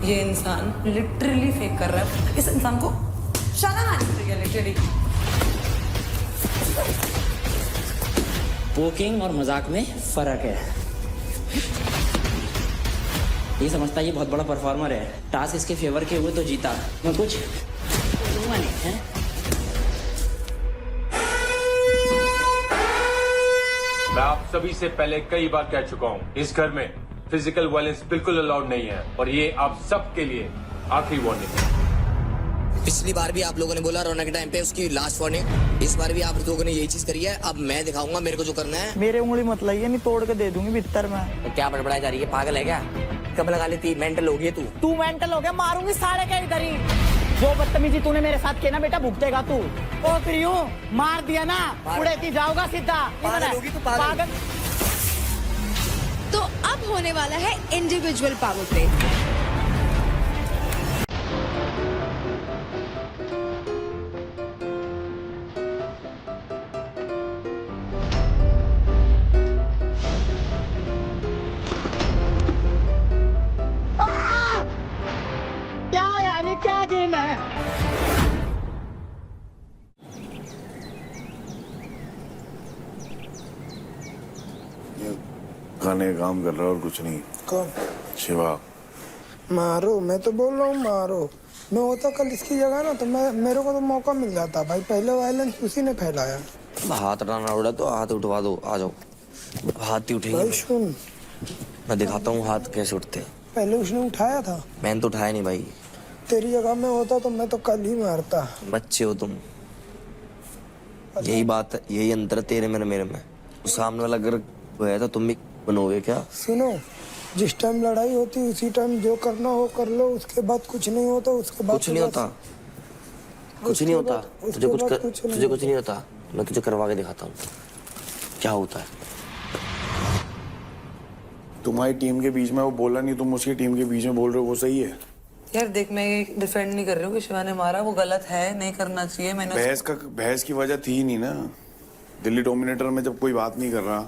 ये इंसान literally fake कर रहा है। इस इंसान को शर्म आनी चाहिए लिटरली। पोकिंग और मजाक में फर्क है। ये समझता है ये बहुत बड़ा परफॉर्मर है, टास्क इसके फेवर के हुए तो जीता, मैं कुछ दूंगा नहीं है। मैं आप सभी से पहले कई बार कह चुका हूँ, इस घर में फिजिकल वायलेंस बिल्कुल अलाउड नहीं है और ये आप सबके लिए आखिरी वार्निंग है। पिछली बार भी आप लोगों ने बोला रोना के टाइम पे उसकी लास्ट वार्निंग, इस बार भी आप लोगों ने यही चीज करी है। अब मैं दिखाऊंगा मेरे को जो करना है। मेरे उंगली मत लाइए, नहीं तोड़ के दे दूंगी भीतर में। तो क्या बड़बड़ाई जा रही है, पागल है क्या? कब लगा लेती, मेंटल हो गई है तू? तू मेंटल हो गया, मारूंगी साढ़े के इधर ही। जो बदतमीजी तूने मेरे साथ किया ना बेटा, भुगतेगा तू। ओ प्रियो, मार दिया ना, उड़ेती जाओगा सीधा। पागल होगी तू, पागल। तो अब होने वाला है इंडिविजुअल पावर प्ले। क्या यानी क्या गेम है? खाने का काम कर रहा है और कुछ नहीं। कौन? शिवा। मारो, मैं तो बोल रहा हूँ मारो। मैं होता कल इसकी जगह ना तो मेरे को तो मौका मिल जाता भाई। पहले वायलेंस उसी ने फैलाया। हाथ उठाना उड़ा तो हाथ उठवा दो, आ जाओ। हाथ ही उठेंगे। भाई सुन, मैं दिखाता हूँ हाथ कैसे उठते हैं। पहले उसने उठाया था। मैंने तो उठाया नहीं भाई। तेरी जगह में होता तो मैं तो कल ही मारता। बच्चे हो तुम, यही बात है, यही अंतर है तेरे में मेरे में। सामने वाला अगर गया तो तुम भी बनोगे क्या? सुनो, जिस टाइम लड़ाई होती उसी टाइम जो करना हो कर लो, उसके बाद कुछ नहीं होता। उसके बाद कुछ नहीं होता, कुछ नहीं होता। तुझे कुछ नहीं होता। मैं तुझे करवा के दिखाता हूँ क्या होता है। तुम्हारी टीम के बीच में वो बोला नहीं, तुम उसकी टीम के बीच में बोल रहे हो, वो सही है? यार देख, मैं ये डिफेंड नहीं कर रही हूँ कि शिवा ने मारा, वो गलत है, नहीं करना चाहिए। मैंने बहस की वजह थी नहीं ना। दिल्ली डोमिनेटर में जब कोई बात नहीं कर रहा,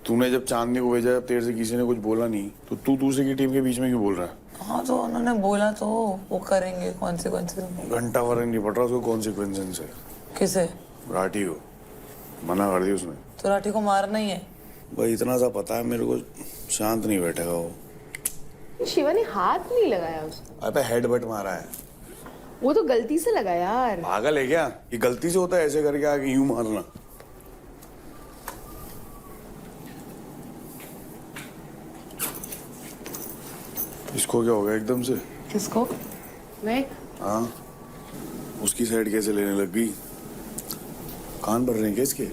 तूने जब चांदनी को भेजा, जब तेरे से किसी ने कुछ बोला नहीं, तो तू दूसरे की टीम के बीच में क्यों बोल रहा है? हाँ तो उन्होंने बोला तो वो करेंगे, कॉन्सिक्वेंसेस। घंटा फर्क नहीं पड़ रहा उसको कॉन्सिक्वेंसेस है। किसे? राठी को मना कर दी उसने। तो राठी को मारना ही है भाई, इतना सा पता है मेरे को, शांत नहीं बैठेगा वो। शिवा ने हाथ नहीं लगाया उसको। अबे हेडबट मारा है। वो तो गलती से लगा यार। पागल है क्या? ये गलती से होता है ऐसे करके आगे यूं मारना? इसको क्या हो गया एकदम से? किसको? मैं? हाँ, उसकी साइड कैसे लेने लग गई? कान भर रहे हैं क्या इसके?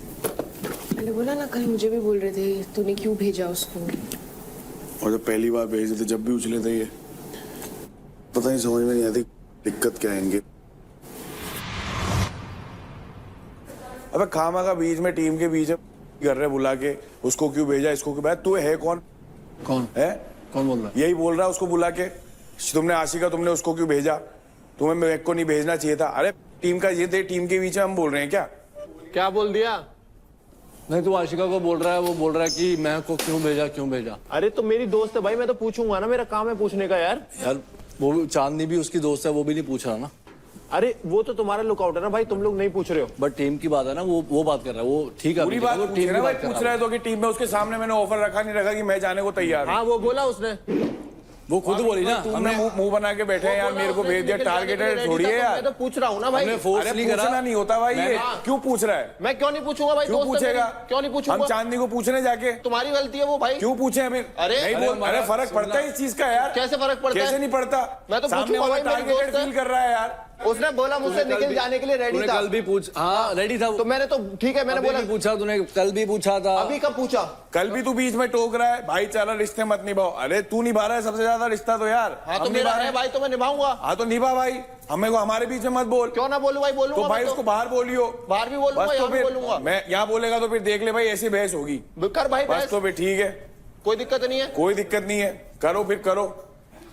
मैंने बोला ना, कल मुझे भी बोल रहे थे तूने क्यों भेजा उसको। और जब पहली बार भेजे थे जब भी उछले थे ये, पता नहीं समझ में नहीं आती दिक्कत क्या है इनके। अबे खामा का बीच में टीम के बीच में कर रहे बुला के, उसको क्यों भेजा, इसको क्यों भेजा? तू है कौन? कौन है? कौन बोल रहा है? यही बोल रहा है उसको बुला के। तुमने आशिका, तुमने उसको क्यों भेजा? तुम्हें मेरे को नहीं भेजना चाहिए था। अरे टीम का ये थे, टीम के बीच में हम बोल रहे हैं क्या? क्या बोल दिया? नहीं, तू आशिका को बोल रहा है, वो बोल रहा है कि मैं को क्यों भेजा। अरे तो मेरी दोस्त है भाई, मैं तो पूछूंगा ना, मेरा काम है पूछने का यार। वो चांदनी भी उसकी दोस्त है, वो भी नहीं पूछ रहा ना। अरे वो तो तुम्हारा लुकआउट है ना भाई, तुम लोग नहीं पूछ रहे हो। बट टीम की बात है ना, वो बात कर रहा है, वो ठीक है। पूरी बात वो पूछ रहा है तो कि टीम में उसके सामने मैंने ऑफर रखा नहीं रखा कि मैं जाने को तैयार हूं। हाँ वो बोला उसने, वो खुद बोली ना। हमने मुंह बना के बैठे हैं यार, मेरे को भेज दिया, टारगेटेड थोड़ी है यार। मैं तो पूछ रहा हूँ ना भाई। हमने फोर्स नहीं करा। पूछना नहीं होता भाई, ये क्यों पूछ रहा है? मैं क्यों नहीं पूछूंगा भाई? क्यों पूछेगा? क्यों नहीं पूछूंगा? हम चांदनी को पूछने जाके, तुम्हारी गलती है वो भाई। क्यों पूछे हमें? अरे नहीं बोल। अरे फर्क पड़ता है इस चीज का यार। कैसे फर्क पड़ता है? कैसे नहीं पड़ता? मैं तो सामने वाला टारगेटेड फील कर रहा है यार। उसने बोला मुझसे निकल जाने के लिए रेडी था। कल भी पूछ, हाँ रेडी था। तो मैंने तो ठीक है, मैंने बोला पूछा तूने, कल भी पूछा था। अभी कब पूछा? कल भी तू बीच में टोक रहा है, भाईचारा रिश्ते मत निभाओ। अरे तू निभा रहा है सबसे ज्यादा रिश्ता तो यार। हाँ तो मेरा है भाई, तो मैं निभाऊंगा। हाँ तो निभा भाई, हमें को हमारे बीच में मत बोल। क्यों ना बोलूं भाई? बोलूंगा तो भाई उसको बाहर बोलियो। बाहर भी बोलूंगा, यहाँ भी बोलूंगा। मैं यहाँ बोलेगा तो फिर देख ले भाई, ऐसी बहस होगी। कर भाई बस तो फिर ठीक है, कोई दिक्कत नहीं है। कोई दिक्कत नहीं है, करो फिर करो।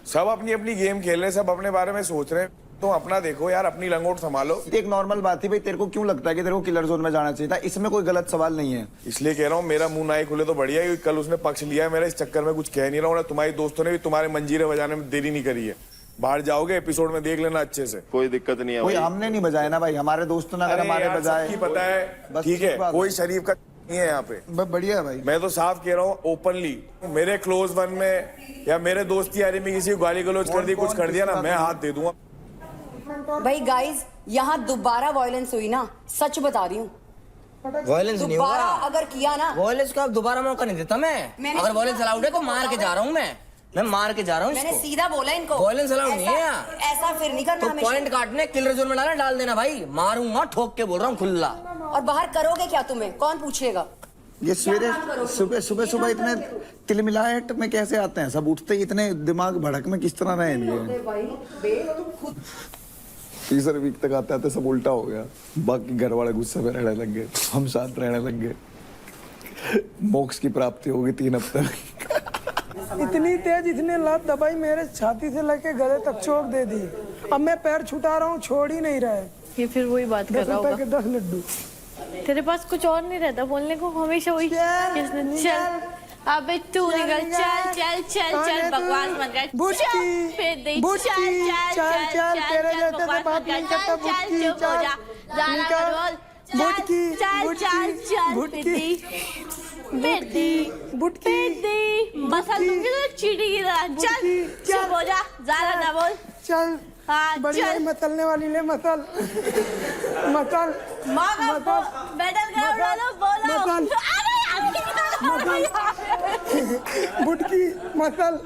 सब अपनी अपनी गेम खेल रहे, सब अपने बारे में सोच रहे हैं। तुम अपना देखो यार, अपनी लंगोट संभालो। एक नॉर्मल बात थी भाई, तेरे को क्यों लगता है कि तेरे को किलर जोन में जाना चाहिए था? इसमें कोई गलत सवाल नहीं है। इसलिए कह रहा हूँ मेरा मुंह ना ही खुले तो बढ़िया है। कल उसने पक्ष लिया है मेरा, इस चक्कर में कुछ कह नहीं रहा हूँ। तुम्हारे दोस्तों ने भी तुम्हारे मंजीरे बजाने में देरी नहीं करी है। बाहर जाओगे एपिसोड में देख लेना अच्छे से, कोई दिक्कत नहीं है। कोई हमने नहीं बजाया ना भाई, हमारे दोस्तों ने अगर हमारे बजाए। सबकी पता है, ठीक है, कोई शरीफ का नहीं है यहाँ पे। बढ़िया भाई, मैं तो साफ कह रहा हूँ ओपनली, मेरे क्लोज वन में या मेरे दोस्ती यारी में किसी को गाली गलौज कर दी, कुछ कर दिया ना, मैं हाथ दे दूंगा। भाई गाइस, यहाँ दोबारा वायलेंस हुई ना, सच बता रही हूँ, वायलेंस नहीं दोबारा हुआ। अगर किया ना, वायलेंस का अब दोबारा मौका नहीं देता मैं। अगर वायलेंस अलाउड है तो मार के जा रहा हूँ मैं मार के जा रहा हूँ। मैंने सीधा बोला इनको, वायलेंस अलाउड नहीं है यहाँ। ऐसा फिर नहीं करना तो हमेशा। पॉइंट काटने किलर जोन में डाल देना भाई, मारूंगा ठोक के बोल रहा हूँ खुला। और बाहर करोगे क्या? तुम्हें कौन पूछेगा? ये सुबह इतने तिलमिलाहट में कैसे आते हैं? सब उठते ही इतने दिमाग भड़क में किस तरह रहे लिए? तीसरे वीक तक आते आते सब उल्टा हो गया। बाकी घर वाले गुस्से में रहने लग गए, हम शांत रहने लग गए। मोक्ष की प्राप्ति होगी 3 हफ्ते में। इतनी तेज, इतने लात दबाई मेरे छाती से लेके गले तक चोक दे दी। अब मैं पैर छुटा रहा हूँ, छोड़ ही नहीं रहा है। ये फिर वही बात कर 10 रहा रुपए होगा। के 10 लड्डू। तेरे पास कुछ और नहीं रहता बोलने को, हमेशा वही चल अबे तू निकल, चल चल चल चल, बकवास मत कर, बुटकी, फिर दे, बुटकी, चल चल, तेरे जैसे तो बात नहीं करता। बुटकी, चल, निकल, बुटकी, बुटकी, बुटकी, बुटकी, बस तुम तो चीटी की तरह, चल चुप हो जा, ज्यादा ना बोल। चल, हाँ बढ़िया चल, मसलने वाली ले, मसल, मसल, माँ का मेडल का उड़ा बोलो। मसल, बुटकी, मसल,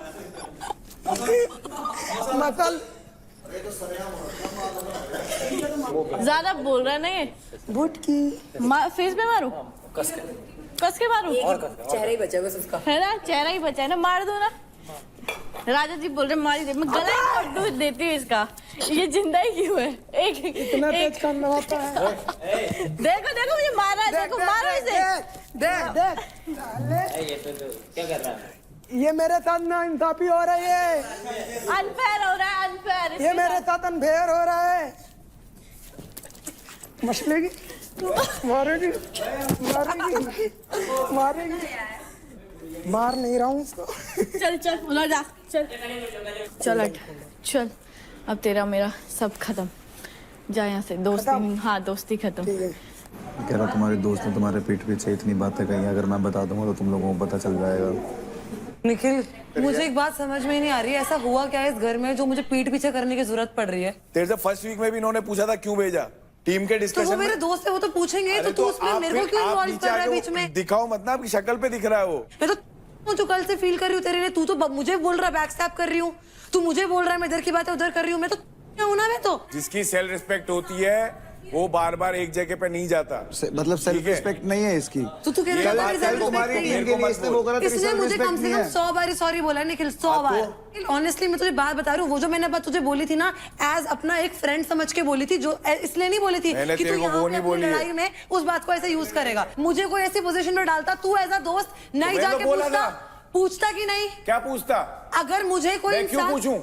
मसल। ज्यादा बोल रहा नहीं, बुटकी, फेस पे मारू, कस के मारू, चेहरा ही बचा बस उसका, है ना? चेहरा ही बचा है ना, मार दो ना। राजा जी बोल रहे मार दे, मैं गला ही काट देती हूँ इसका। ये जिंदा ही क्यों है? इतना तेज काम लगाता है। देखो देखो मुझे मार रहा है, देखो मारो इसे। देख क्या कर रहा है? ये मेरे साथ ना इंसाफी हो रही है, अनफेयर हो रहा है, अनफेयर। ये मेरे साथ अनफेयर हो रहा है। मछली मारेगी, मारेगी, मारेगी। मार नहीं रहा हूँ इसको। चल चल उधर जा, चल चल हट, चल अब तेरा मेरा सब खत्म। जा यहाँ से, दोस्ती, हाँ दोस्ती खत्म। कह रहा तुम्हारे दोस्त ने तुम्हारे पीठ पीछे इतनी बातें कही, अगर मैं बता दूंगा तो तुम लोगों को पता चल जाएगा। निखिल, मुझे एक बात समझ में ही नहीं आ रही है, ऐसा हुआ क्या है इस घर में जो मुझे पीठ पीछे करने की जरूरत पड़ रही है? तेरे से फर्स्ट वीक में भी इन्होंने पूछा था क्यों भेजा, टीम के तो डिस्कशन वो मेरे दोस्त है, वो तो पूछेंगे, तो तू उसमें मेरे को क्यों इन्वॉल्व कर रहा है बीच में? दिखाओ मत ना, आपकी शक्ल पे दिख रहा है वो। मैं तो जो कल से फील कर रही हूँ तेरे लिए, तू तो मुझे बोल रहा है बैक स्टैप कर रही हूँ, तू मुझे बोल रहा है मैं इधर की बातें उधर कर रही हूँ, मैं तो हूँ ना। मैं तो, जिसकी सेल्फ रिस्पेक्ट होती है वो बार बार एक जगह पे नहीं जाता। मतलब सेल्फ रिस्पेक्ट नहीं है इसकी। तो तू कह रहा है तुम्हारी टीम के लिए इसने वो करा, तेरी इसने सेल्फ मुझे कम रिस्पेक्ट से नहीं कम है। 100 बार सॉरी बोला है निखिल, 100 बार। ऑनेस्टली मैं तुझे बात बता रही हूँ, वो जो मैंने बात तुझे बोली थी ना, एज अपना एक फ्रेंड समझ के बोली थी, जो इसलिए नहीं बोली थी कि तू यहाँ पे अपनी लड़ाई में उस बात को ऐसे यूज करेगा। मुझे कोई ऐसी पोजीशन में डालता, तू एज अ दोस्त नहीं जाके पूछता कि नहीं? क्या पूछता? अगर मुझे कोई मैं क्यों पूछूं?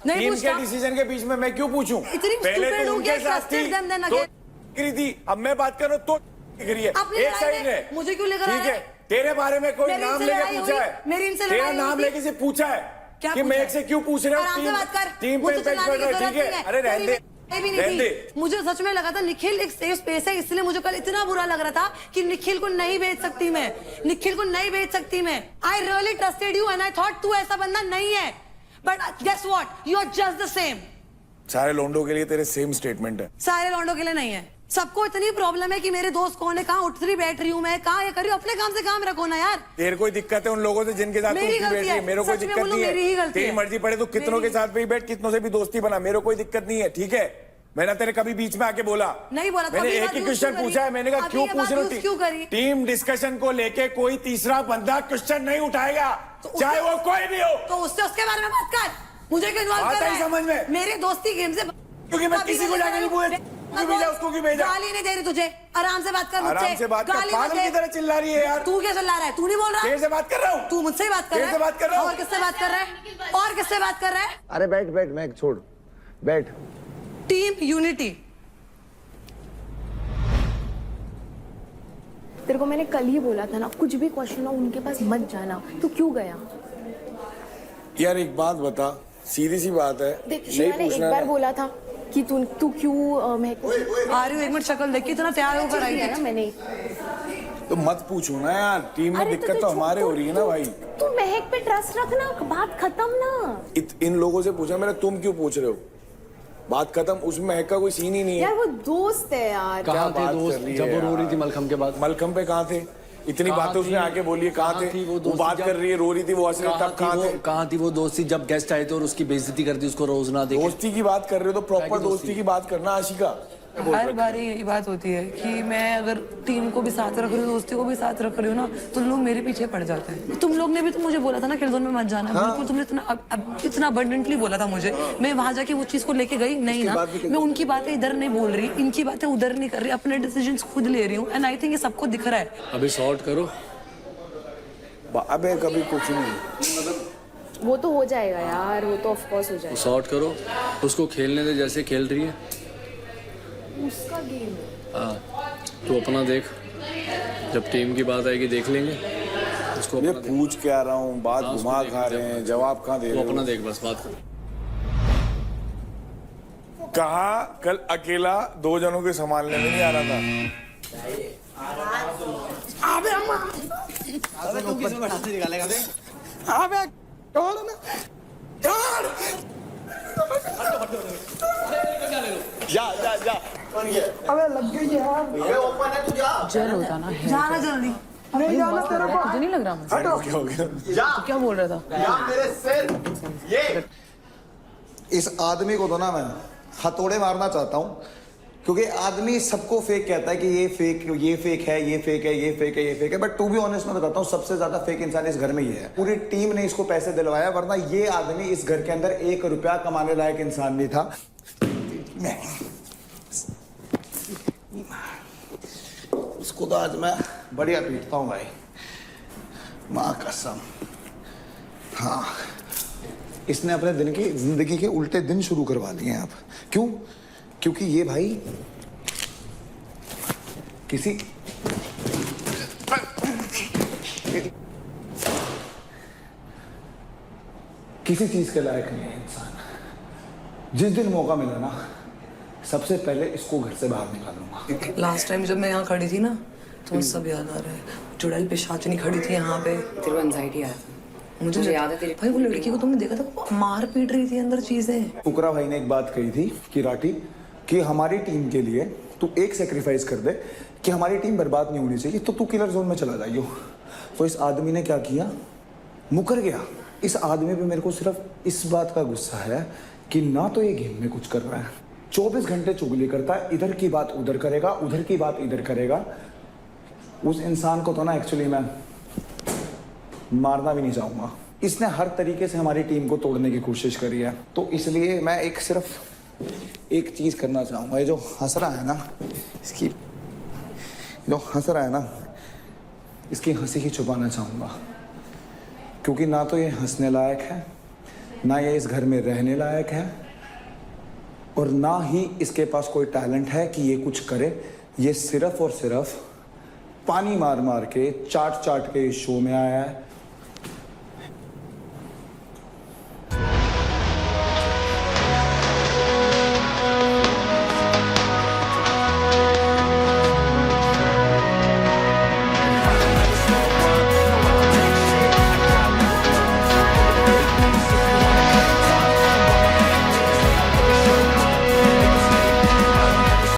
नहीं टीम पूछता। के डिसीजन के बीच में मैं क्यों पूछूं? इतनी पहले stupid तो हूँ उनके कि साथ थी trusted them then तो again। करी थी, अब मैं बात कर रहा हूँ तो करी है। अपनी एक लड़ाई साइड में है, मुझे क्यों लेकर ठीक आया है? तेरे बारे में कोई मेरी नाम इनसे लेके लड़ाई पूछा हुई, है, मेरी इनसे तेरा लड़ाई नाम हुई लेके से पूछा है क्या कि पूछा मैं है? एक से क्यों पूछ रहा आराम से हूँ? बात कर, टीम पे मुझे इम्पैक्ट चिल्लाने कर की रहा है, जरूरत ठीक नहीं है? है। अरे रहने दे, भी नहीं रहने थी। दे। मुझे सच में लगा था निखिल एक सेफ स्पेस है, इसलिए मुझे कल इतना बुरा लग रहा था कि निखिल को नहीं भेज सकती मैं, निखिल को नहीं भेज सकती मैं। I really trusted you and I thought तू ऐसा बंदा नहीं है, but guess what, you are just the same. सारे लोंडो के लिए तेरे सेम स्टेटमेंट है। सारे लौंडों के लिए नहीं है। सबको इतनी प्रॉब्लम है कि मेरे दोस्त कौन है, कहाँ उठ रही बैठ रही हूँ मैं, कहाँ ये कर रही हूँ, अपने काम से काम रखो ना यार। तेरे कोई दिक्कत है उन लोगों से जिनके साथ मेरी उठती बैठ गलती रही है? है, मेरे कोई सच में दिक्कत बोलूं, नहीं मेरी ही है। गलती तेरी है। मर्जी पड़े तो कितनों के साथ भी बैठ, कितनों से भी दोस्ती बना, मेरे कोई दिक्कत नहीं है, ठीक है? मैंने तेरे कभी बीच में आके बोला नहीं बोला, तो मैंने अभी एक बात ही यूज क्वेश्चन क्यों पूछा है, करी? मैंने कहा अभी क्यों ये पूछ बात रहे यूज क्यों करी? हो? टीम डिस्कशन को लेके कोई तीसरा बंदा क्वेश्चन नहीं उठाएगा, चाहे वो कोई भी हो। तो उससे उसके बारे में बात कर, मुझे क्यों इन्वॉल्व कर आता रहा ही है? समझ में। मेरे दोस्ती गेम से, क्योंकि मैं किसी को जाके नहीं बोला, क्यों भेजा उसको, क्यों भेजा? गाली नहीं दे रही तुझे, आराम से बात कर मुझसे। आराम से बात कर, गाली मत पागल दे। की तरह चिल्ला रही है यार। तू क्या चिल्ला रहा है? तू नहीं बोल रहा? तेरे से बात कर रहा हूँ। तू मुझसे ही बात कर रहा है? तेरे से बात कर रहा हूँ। और किससे बात कर रहा है? और किससे बात कर रहा है? अरे बैठ बैठ, मैं छोड़, बैठ। Team unity. तेरे को मैंने कल ही बोला था ना, कुछ भी क्वेश्चन हो उनके पास मत जाना। तू क्यों गया? यार एक बात बता, सीधी सी बात है, देख नहीं शिवा ने एक पूछना बार ना। बोला था कि तू क्यों मैं आ रही हूँ, एक मिनट शक्ल देख के इतना तैयार होकर आई ना है। मैंने। तो मत पूछो ना यार, टीम में अरे दिक्कत तो हमारे हो रही है ना भाई। तू महक पे ट्रस्ट रखना, बात खत्म ना। इन लोगों से पूछा मैंने, तुम क्यों पूछ रहे हो? बात खत्म, उसमें महक का कोई सीन ही नहीं है। यार वो दोस्त है यार। कहाँ थे बात दोस्त कर रही है जब वो रो यार? रही थी मलखम के बाद? मलखम पे कहाँ थे? इतनी कहाँ बातें उसने थी? आके बोली है, कहाँ कहाँ थे? थी वो वो दोस्ती बात जब- कर रही है, रो रही थी, वो हंस रही तब कहाँ थे? कहाँ थी वो दोस्ती जब गेस्ट आए थे और उसकी बेइज्जती कर दी, उसको रोज ना देखे? दोस्ती की बात कर रहे हो तो प्रॉपर दोस्ती की बात करना आशिका। हर बार यही बात होती है कि मैं अगर टीम को भी साथ रख रही हूँ, दोस्ती को भी साथ रख रही हूँ ना, तो लोग मेरे पीछे पड़ जाते हैं। तुम लोग ने भी तो मुझे बोला था ना किल जोन में मत जाना। बिल्कुल तुमने इतना अबंडेंटली बोला था मुझे। मैं वहां जाके वो चीज को लेके गई नहीं ना। मैं उनकी बातें इधर नहीं बोल रही, इनकी बातें उधर नहीं कर रही, अपने डिसीजंस खुद ले रही हूँ। एंड आई थिंक ये सबको दिख रहा है। अभी सॉर्ट करो। अबे कभी कुछ नहीं, वो तो हो जाएगा यार, वो तो ऑफ कोर्स हो जाएगा। सॉर्ट करो, उसको खेलने दे जैसे खेल रही है। उसका गेम है। हाँ, तू अपना देख, जब टीम की बात आएगी देख लेंगे उसको। मैं अपना देख। पूछ क्या रहा हूँ, बात हाँ, घुमा उसको खा देख, रहे हैं, जवाब कहाँ दे तू रहे अपना हो? देख, बस बात कर। कहा कल अकेला 2 जनों के संभालने में नहीं आ रहा था। अबे अम्मा, तू किस में से निकालेगा बे? अबे छोड़ ना यार। जा अबे लग गई यार। ये ओपन है, तू जा। जाना जल्दी। नहीं जाना तेरे को। मुझे नहीं लग रहा मुझे। हटो, क्या हो गया? जा क्या बोल रहा था? या मेरे सिर। ये इस आदमी को तो ना मैं हथौड़े मारना चाहता हूँ, क्योंकि आदमी सबको फेक कहता है कि ये फेक है, ये फेक है, ये फेक है, ये फेक है, ये फेक है। बट टू बी ऑनेस्ट मैं बताता हूँ, सबसे ज्यादा फेक इंसान इस घर में ये है। पूरी टीम ने इसको पैसे दिलवाया, वरना ये आदमी इस घर के अंदर 1 रुपया कमाने लायक इंसान नहीं था। उसको तो आज मैं बढ़िया पीटता हूँ भाई, माँ कसम। हाँ, इसने अपने दिन की जिंदगी के उल्टे दिन शुरू करवा दिए हैं अब। क्यों? क्योंकि ये भाई किसी चीज के लायक नहीं है इंसान। जिस दिन मौका मिला ना, सबसे पहले इसको घर से बाहर निकालूंगा। लास्ट टाइम जब मैं यहाँ खड़ी थी ना, तो मुझे सब याद आ रहा है। चुड़ैल पिशाचनी खड़ी थी यहाँ पे। तेरे को एंजाइटी आया था? मुझे याद है तेरी भाई, वो लड़की को तुमने देखा था, वो मार पीट रही थी अंदर चीजें। फुकरा भाई ने एक बात कही थी कि राठी, कि हमारी टीम के लिए तू एक सेक्रीफाइस कर दे कि हमारी टीम बर्बाद नहीं होनी चाहिए, तो तू किलर जोन में चला जाइयो। तो इस आदमी ने क्या किया? मुकर गया। इस आदमी पे मेरे को सिर्फ इस बात का गुस्सा है कि ना तो ये गेम में कुछ कर रहा है, 24 घंटे चुगली करता है, इधर की बात उधर करेगा, उधर की बात इधर करेगा। उस इंसान को तो ना एक्चुअली मैं मारना भी नहीं चाहूंगा। इसने हर तरीके से हमारी टीम को तोड़ने की कोशिश करी है, तो इसलिए मैं सिर्फ एक चीज करना चाहूंगा। ये जो हंस रहा है ना, इसकी जो हंस रहा है ना, इसकी हंसी ही छुपाना चाहूंगा, क्योंकि ना तो ये हंसने लायक है, ना ये इस घर में रहने लायक है, और ना ही इसके पास कोई टैलेंट है कि ये कुछ करे। ये सिर्फ और सिर्फ पानी मार मार के, चाट चाट के इस शो में आया है।